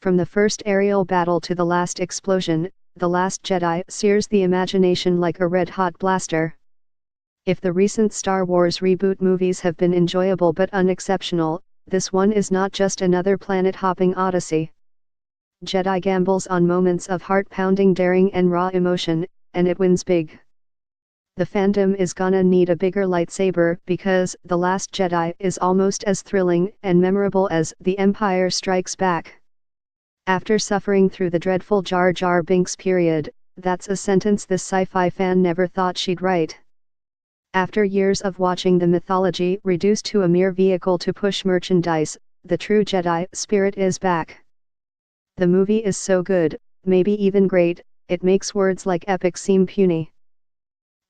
From the first aerial battle to the last explosion, The Last Jedi sears the imagination like a red-hot blaster. If the recent Star Wars reboot movies have been enjoyable but unexceptional, this one is not just another planet-hopping odyssey. Jedi gambles on moments of heart-pounding daring and raw emotion, and it wins big. The fandom is gonna need a bigger lightsaber because The Last Jedi is almost as thrilling and memorable as The Empire Strikes Back. After suffering through the dreadful Jar Jar Binks period, that's a sentence this sci-fi fan never thought she'd write. After years of watching the mythology reduced to a mere vehicle to push merchandise, the true Jedi spirit is back. The movie is so good, maybe even great, it makes words like epic seem puny.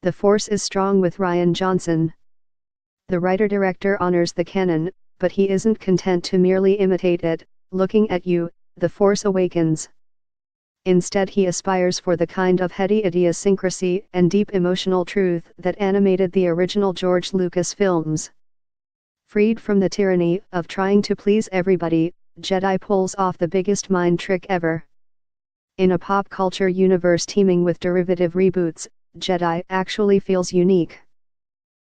The Force is strong with Rian Johnson. The writer-director honors the canon, but he isn't content to merely imitate it. Looking at you, The Force Awakens. Instead he aspires for the kind of heady idiosyncrasy and deep emotional truth that animated the original George Lucas films. Freed from the tyranny of trying to please everybody, Jedi pulls off the biggest mind trick ever. In a pop culture universe teeming with derivative reboots, Jedi actually feels unique.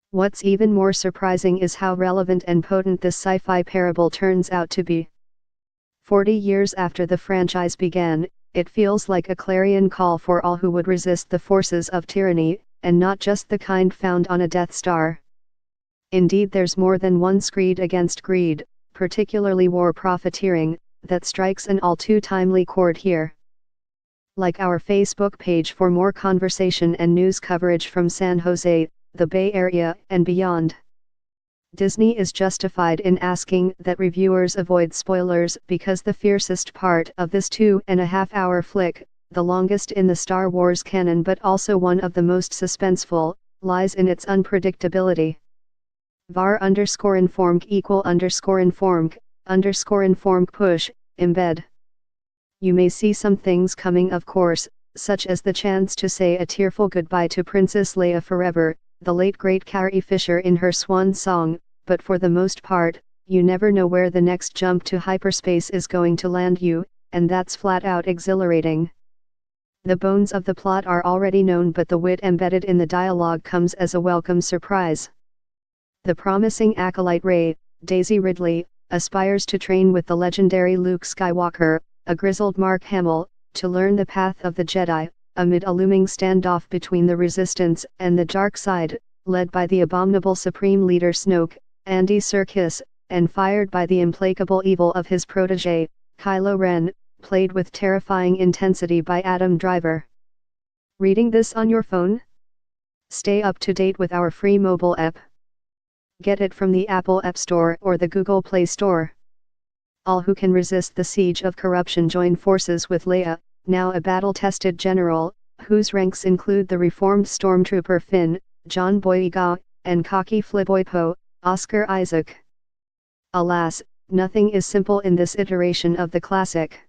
What's even more surprising is how relevant and potent this sci-fi parable turns out to be. 40 years after the franchise began, it feels like a clarion call for all who would resist the forces of tyranny, and not just the kind found on a Death Star. Indeed, there's more than one screed against greed, particularly war profiteering, that strikes an all too timely chord here. Like our Facebook page for more conversation and news coverage from San Jose, the Bay Area, and beyond. Disney is justified in asking that reviewers avoid spoilers because the fiercest part of this 2.5-hour flick, the longest in the Star Wars canon but also one of the most suspenseful, lies in its unpredictability. var_informg =informg_informg push, embed. You may see some things coming, of course, such as the chance to say a tearful goodbye to Princess Leia forever, the late great Carrie Fisher in her swan song, but for the most part, you never know where the next jump to hyperspace is going to land you, and that's flat out exhilarating. The bones of the plot are already known, but the wit embedded in the dialogue comes as a welcome surprise. The promising acolyte Rey, Daisy Ridley, aspires to train with the legendary Luke Skywalker, a grizzled Mark Hamill, to learn the path of the Jedi, amid a looming standoff between the Resistance and the Dark Side, led by the abominable Supreme Leader Snoke, Andy Serkis, and fired by the implacable evil of his protege, Kylo Ren, played with terrifying intensity by Adam Driver. Reading this on your phone? Stay up to date with our free mobile app. Get it from the Apple App Store or the Google Play Store. All who can resist the siege of corruption join forces with Leia, now a battle-tested general, whose ranks include the reformed stormtrooper Finn, John Boyega, and cocky flamboyant Oscar Isaac. Alas, nothing is simple in this iteration of the classic.